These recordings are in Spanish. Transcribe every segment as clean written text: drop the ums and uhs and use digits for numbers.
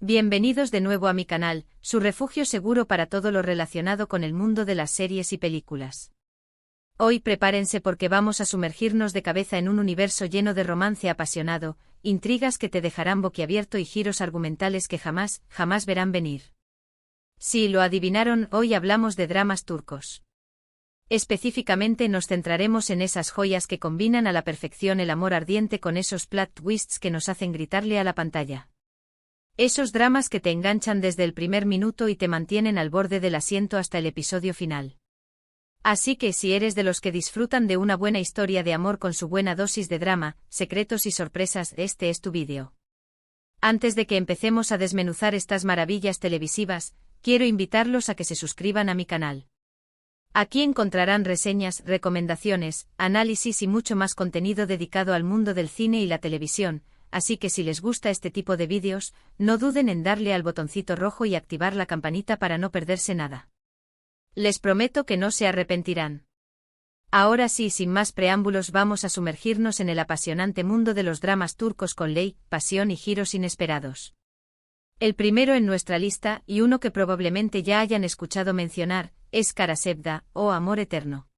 Bienvenidos de nuevo a mi canal, su refugio seguro para todo lo relacionado con el mundo de las series y películas. Hoy prepárense porque vamos a sumergirnos de cabeza en un universo lleno de romance apasionado, intrigas que te dejarán boquiabierto y giros argumentales que jamás verán venir. Si lo adivinaron, hoy hablamos de dramas turcos. Específicamente nos centraremos en esas joyas que combinan a la perfección el amor ardiente con esos plot twists que nos hacen gritarle a la pantalla. Esos dramas que te enganchan desde el primer minuto y te mantienen al borde del asiento hasta el episodio final. Así que si eres de los que disfrutan de una buena historia de amor con su buena dosis de drama, secretos y sorpresas, este es tu vídeo. Antes de que empecemos a desmenuzar estas maravillas televisivas, quiero invitarlos a que se suscriban a mi canal. Aquí encontrarán reseñas, recomendaciones, análisis y mucho más contenido dedicado al mundo del cine y la televisión, así que si les gusta este tipo de vídeos, no duden en darle al botoncito rojo y activar la campanita para no perderse nada. Les prometo que no se arrepentirán. Ahora sí, sin más preámbulos, vamos a sumergirnos en el apasionante mundo de los dramas turcos con ley, pasión y giros inesperados. El primero en nuestra lista, y uno que probablemente ya hayan escuchado mencionar, es Kara Sevda, o Amor Eterno.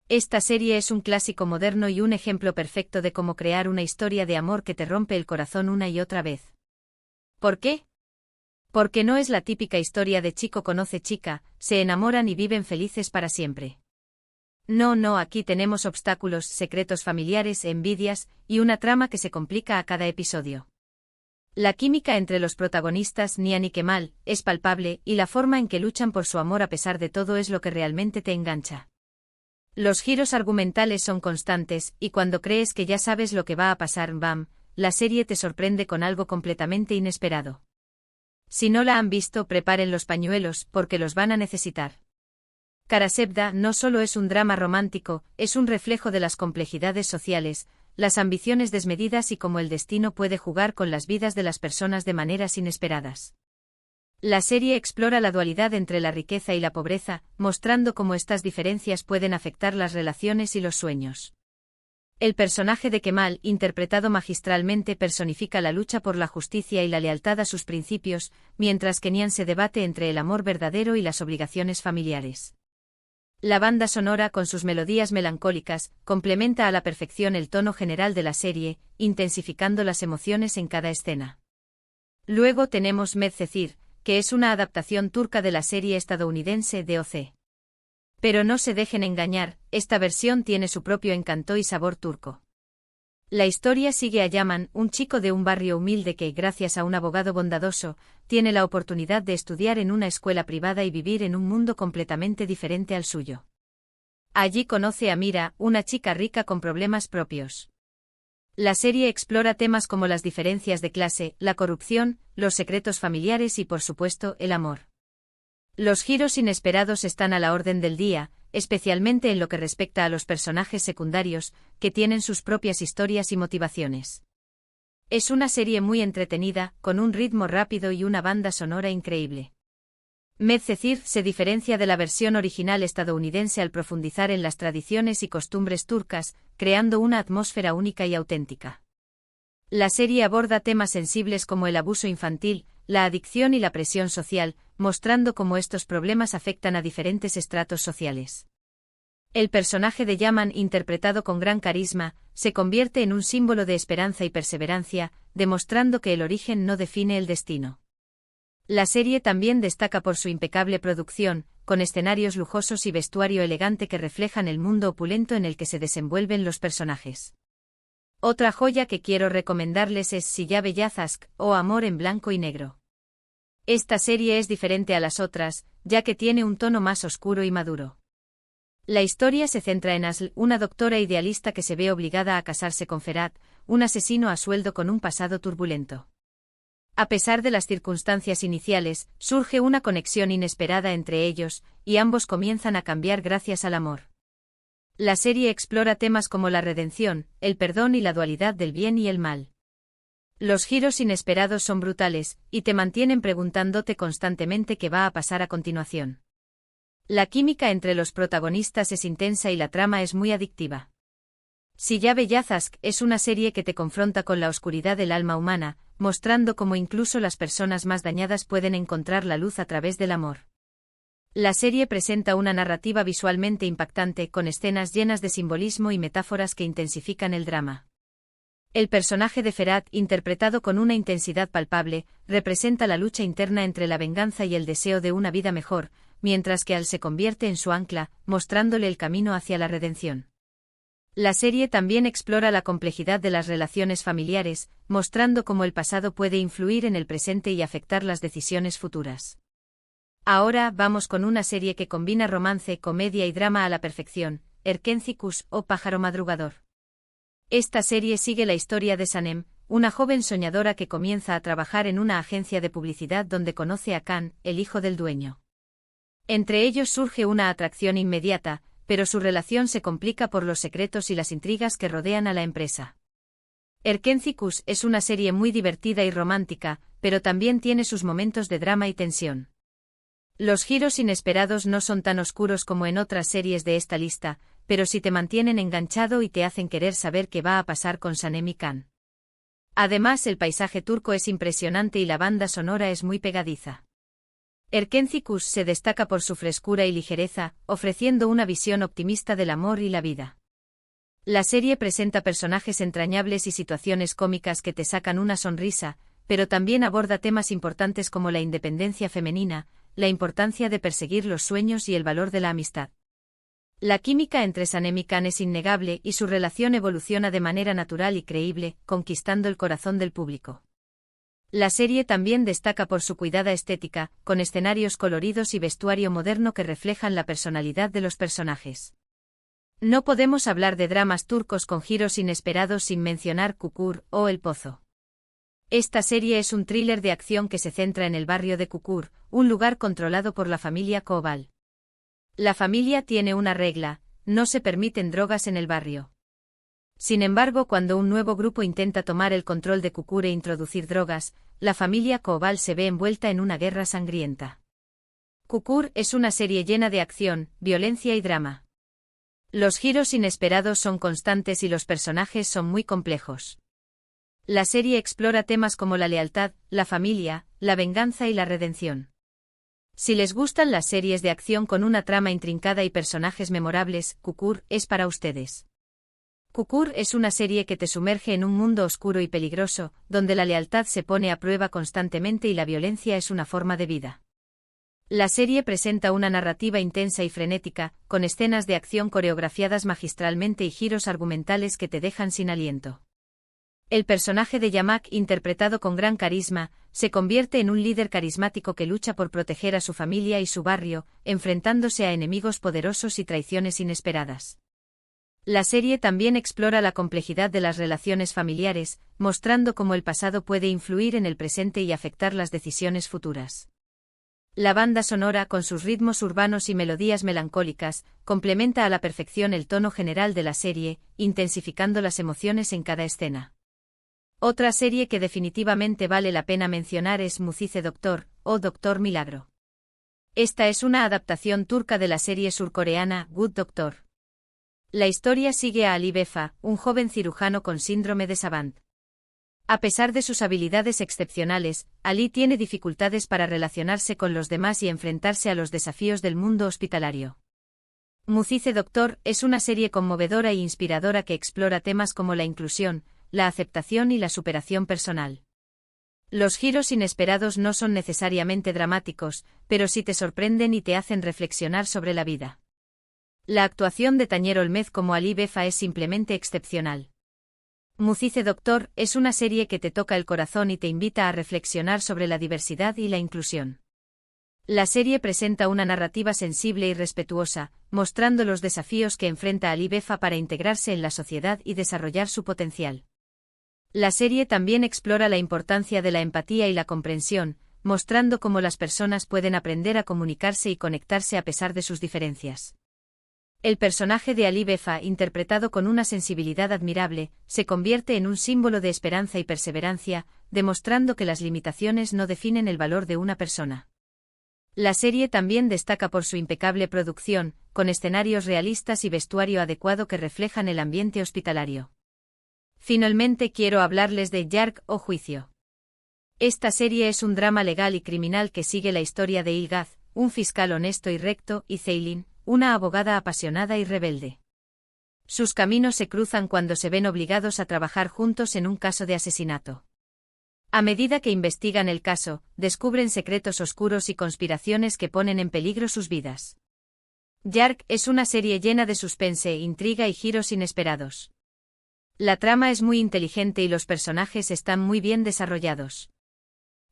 Esta serie es un clásico moderno y un ejemplo perfecto de cómo crear una historia de amor que te rompe el corazón una y otra vez. ¿Por qué? Porque no es la típica historia de chico conoce chica, se enamoran y viven felices para siempre. No, aquí tenemos obstáculos, secretos familiares, envidias, y una trama que se complica a cada episodio. La química entre los protagonistas, Nihan y Kemal, es palpable, y la forma en que luchan por su amor a pesar de todo es lo que realmente te engancha. Los giros argumentales son constantes, y cuando crees que ya sabes lo que va a pasar, ¡bam!, la serie te sorprende con algo completamente inesperado. Si no la han visto, preparen los pañuelos, porque los van a necesitar. Kara Sevda no solo es un drama romántico, es un reflejo de las complejidades sociales, las ambiciones desmedidas y cómo el destino puede jugar con las vidas de las personas de maneras inesperadas. La serie explora la dualidad entre la riqueza y la pobreza, mostrando cómo estas diferencias pueden afectar las relaciones y los sueños. El personaje de Kemal, interpretado magistralmente, personifica la lucha por la justicia y la lealtad a sus principios, mientras que Nihan se debate entre el amor verdadero y las obligaciones familiares. La banda sonora, con sus melodías melancólicas, complementa a la perfección el tono general de la serie, intensificando las emociones en cada escena. Luego tenemos Medcezir, que es una adaptación turca de la serie estadounidense DOC. Pero no se dejen engañar, esta versión tiene su propio encanto y sabor turco. La historia sigue a Yaman, un chico de un barrio humilde que, gracias a un abogado bondadoso, tiene la oportunidad de estudiar en una escuela privada y vivir en un mundo completamente diferente al suyo. Allí conoce a Mira, una chica rica con problemas propios. La serie explora temas como las diferencias de clase, la corrupción, los secretos familiares y, por supuesto, el amor. Los giros inesperados están a la orden del día, especialmente en lo que respecta a los personajes secundarios, que tienen sus propias historias y motivaciones. Es una serie muy entretenida, con un ritmo rápido y una banda sonora increíble. Medcezir se diferencia de la versión original estadounidense al profundizar en las tradiciones y costumbres turcas, creando una atmósfera única y auténtica. La serie aborda temas sensibles como el abuso infantil, la adicción y la presión social, mostrando cómo estos problemas afectan a diferentes estratos sociales. El personaje de Yaman, interpretado con gran carisma, se convierte en un símbolo de esperanza y perseverancia, demostrando que el origen no define el destino. La serie también destaca por su impecable producción, con escenarios lujosos y vestuario elegante que reflejan el mundo opulento en el que se desenvuelven los personajes. Otra joya que quiero recomendarles es Siyah Beyaz, o Amor en blanco y negro. Esta serie es diferente a las otras, ya que tiene un tono más oscuro y maduro. La historia se centra en Asl, una doctora idealista que se ve obligada a casarse con Ferhat, un asesino a sueldo con un pasado turbulento. A pesar de las circunstancias iniciales, surge una conexión inesperada entre ellos, y ambos comienzan a cambiar gracias al amor. La serie explora temas como la redención, el perdón y la dualidad del bien y el mal. Los giros inesperados son brutales, y te mantienen preguntándote constantemente qué va a pasar a continuación. La química entre los protagonistas es intensa y la trama es muy adictiva. Siyah Beyaz es una serie que te confronta con la oscuridad del alma humana, mostrando cómo incluso las personas más dañadas pueden encontrar la luz a través del amor. La serie presenta una narrativa visualmente impactante, con escenas llenas de simbolismo y metáforas que intensifican el drama. El personaje de Ferhat, interpretado con una intensidad palpable, representa la lucha interna entre la venganza y el deseo de una vida mejor, mientras que Al se convierte en su ancla, mostrándole el camino hacia la redención. La serie también explora la complejidad de las relaciones familiares, mostrando cómo el pasado puede influir en el presente y afectar las decisiones futuras. Ahora vamos con una serie que combina romance, comedia y drama a la perfección, Erkenci o Pájaro Madrugador. Esta serie sigue la historia de Sanem, una joven soñadora que comienza a trabajar en una agencia de publicidad donde conoce a Can, el hijo del dueño. Entre ellos surge una atracción inmediata, pero su relación se complica por los secretos y las intrigas que rodean a la empresa. Erkenci es una serie muy divertida y romántica, pero también tiene sus momentos de drama y tensión. Los giros inesperados no son tan oscuros como en otras series de esta lista, pero sí te mantienen enganchado y te hacen querer saber qué va a pasar con Sanem y Can. Además, el paisaje turco es impresionante y la banda sonora es muy pegadiza. Erkenci se destaca por su frescura y ligereza, ofreciendo una visión optimista del amor y la vida. La serie presenta personajes entrañables y situaciones cómicas que te sacan una sonrisa, pero también aborda temas importantes como la independencia femenina, la importancia de perseguir los sueños y el valor de la amistad. La química entre Sanem y Can es innegable y su relación evoluciona de manera natural y creíble, conquistando el corazón del público. La serie también destaca por su cuidada estética, con escenarios coloridos y vestuario moderno que reflejan la personalidad de los personajes. No podemos hablar de dramas turcos con giros inesperados sin mencionar Kukur o El Pozo. Esta serie es un thriller de acción que se centra en el barrio de Kukur, un lugar controlado por la familia Koval. La familia tiene una regla: no se permiten drogas en el barrio. Sin embargo, cuando un nuevo grupo intenta tomar el control de Kukur e introducir drogas, la familia Koval se ve envuelta en una guerra sangrienta. Kukur es una serie llena de acción, violencia y drama. Los giros inesperados son constantes y los personajes son muy complejos. La serie explora temas como la lealtad, la familia, la venganza y la redención. Si les gustan las series de acción con una trama intrincada y personajes memorables, Kukur es para ustedes. Kukur es una serie que te sumerge en un mundo oscuro y peligroso, donde la lealtad se pone a prueba constantemente y la violencia es una forma de vida. La serie presenta una narrativa intensa y frenética, con escenas de acción coreografiadas magistralmente y giros argumentales que te dejan sin aliento. El personaje de Yamak, interpretado con gran carisma, se convierte en un líder carismático que lucha por proteger a su familia y su barrio, enfrentándose a enemigos poderosos y traiciones inesperadas. La serie también explora la complejidad de las relaciones familiares, mostrando cómo el pasado puede influir en el presente y afectar las decisiones futuras. La banda sonora, con sus ritmos urbanos y melodías melancólicas, complementa a la perfección el tono general de la serie, intensificando las emociones en cada escena. Otra serie que definitivamente vale la pena mencionar es Mucize Doktor, o Doctor Milagro. Esta es una adaptación turca de la serie surcoreana Good Doctor. La historia sigue a Ali Befa, un joven cirujano con síndrome de Savant. A pesar de sus habilidades excepcionales, Ali tiene dificultades para relacionarse con los demás y enfrentarse a los desafíos del mundo hospitalario. Mucize Doktor es una serie conmovedora e inspiradora que explora temas como la inclusión, la aceptación y la superación personal. Los giros inesperados no son necesariamente dramáticos, pero sí te sorprenden y te hacen reflexionar sobre la vida. La actuación de Tañer Olmez como Ali Befa es simplemente excepcional. Mucize Doktor es una serie que te toca el corazón y te invita a reflexionar sobre la diversidad y la inclusión. La serie presenta una narrativa sensible y respetuosa, mostrando los desafíos que enfrenta Ali Befa para integrarse en la sociedad y desarrollar su potencial. La serie también explora la importancia de la empatía y la comprensión, mostrando cómo las personas pueden aprender a comunicarse y conectarse a pesar de sus diferencias. El personaje de Ali Befa, interpretado con una sensibilidad admirable, se convierte en un símbolo de esperanza y perseverancia, demostrando que las limitaciones no definen el valor de una persona. La serie también destaca por su impecable producción, con escenarios realistas y vestuario adecuado que reflejan el ambiente hospitalario. Finalmente quiero hablarles de Yarg o Juicio. Esta serie es un drama legal y criminal que sigue la historia de Ilgaz, un fiscal honesto y recto, y Ceylin, una abogada apasionada y rebelde. Sus caminos se cruzan cuando se ven obligados a trabajar juntos en un caso de asesinato. A medida que investigan el caso, descubren secretos oscuros y conspiraciones que ponen en peligro sus vidas. Yark es una serie llena de suspense, intriga y giros inesperados. La trama es muy inteligente y los personajes están muy bien desarrollados.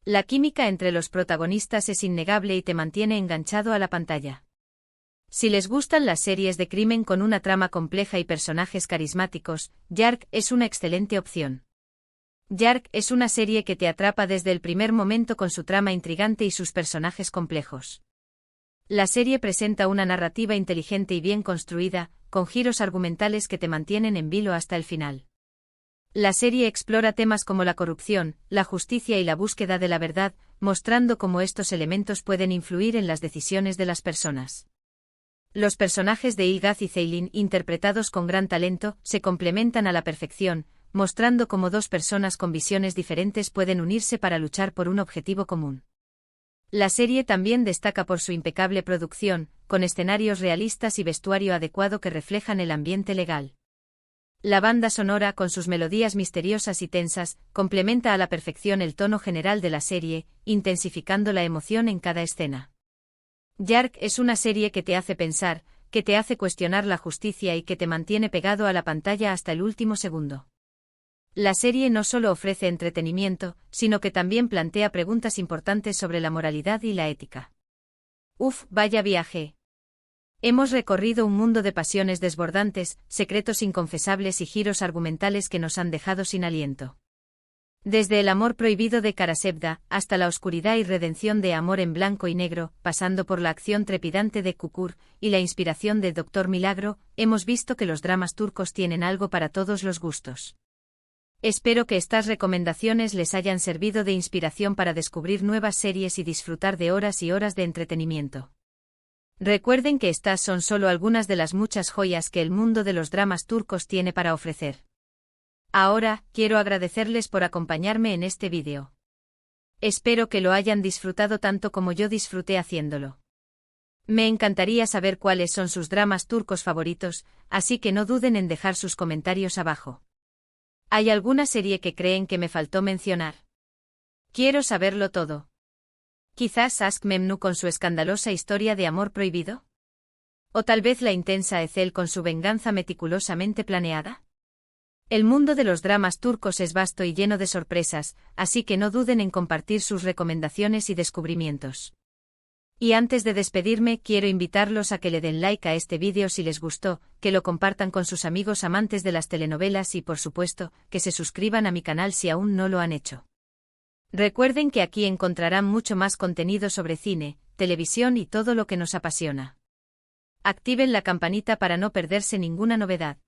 La química entre los protagonistas es innegable y te mantiene enganchado a la pantalla. Si les gustan las series de crimen con una trama compleja y personajes carismáticos, Yark es una excelente opción. Yark es una serie que te atrapa desde el primer momento con su trama intrigante y sus personajes complejos. La serie presenta una narrativa inteligente y bien construida, con giros argumentales que te mantienen en vilo hasta el final. La serie explora temas como la corrupción, la justicia y la búsqueda de la verdad, mostrando cómo estos elementos pueden influir en las decisiones de las personas. Los personajes de Ilgaz y Ceylin, interpretados con gran talento, se complementan a la perfección, mostrando cómo dos personas con visiones diferentes pueden unirse para luchar por un objetivo común. La serie también destaca por su impecable producción, con escenarios realistas y vestuario adecuado que reflejan el ambiente legal. La banda sonora, con sus melodías misteriosas y tensas, complementa a la perfección el tono general de la serie, intensificando la emoción en cada escena. Yark es una serie que te hace pensar, que te hace cuestionar la justicia y que te mantiene pegado a la pantalla hasta el último segundo. La serie no solo ofrece entretenimiento, sino que también plantea preguntas importantes sobre la moralidad y la ética. Uf, vaya viaje. Hemos recorrido un mundo de pasiones desbordantes, secretos inconfesables y giros argumentales que nos han dejado sin aliento. Desde el amor prohibido de Karasevda, hasta la oscuridad y redención de Amor en blanco y negro, pasando por la acción trepidante de Kukur, y la inspiración de Doctor Milagro, hemos visto que los dramas turcos tienen algo para todos los gustos. Espero que estas recomendaciones les hayan servido de inspiración para descubrir nuevas series y disfrutar de horas y horas de entretenimiento. Recuerden que estas son solo algunas de las muchas joyas que el mundo de los dramas turcos tiene para ofrecer. Ahora, quiero agradecerles por acompañarme en este vídeo. Espero que lo hayan disfrutado tanto como yo disfruté haciéndolo. Me encantaría saber cuáles son sus dramas turcos favoritos, así que no duden en dejar sus comentarios abajo. ¿Hay alguna serie que creen que me faltó mencionar? Quiero saberlo todo. Quizás Aşk Memnu con su escandalosa historia de amor prohibido. O tal vez la intensa Ezel con su venganza meticulosamente planeada. El mundo de los dramas turcos es vasto y lleno de sorpresas, así que no duden en compartir sus recomendaciones y descubrimientos. Y antes de despedirme, quiero invitarlos a que le den like a este vídeo si les gustó, que lo compartan con sus amigos amantes de las telenovelas y, por supuesto, que se suscriban a mi canal si aún no lo han hecho. Recuerden que aquí encontrarán mucho más contenido sobre cine, televisión y todo lo que nos apasiona. Activen la campanita para no perderse ninguna novedad.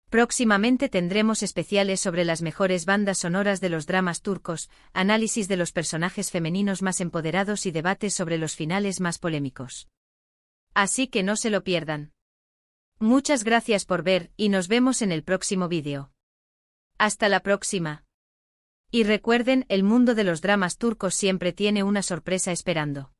Próximamente tendremos especiales sobre las mejores bandas sonoras de los dramas turcos, análisis de los personajes femeninos más empoderados y debates sobre los finales más polémicos. Así que no se lo pierdan. Muchas gracias por ver y nos vemos en el próximo vídeo. Hasta la próxima. Y recuerden, el mundo de los dramas turcos siempre tiene una sorpresa esperando.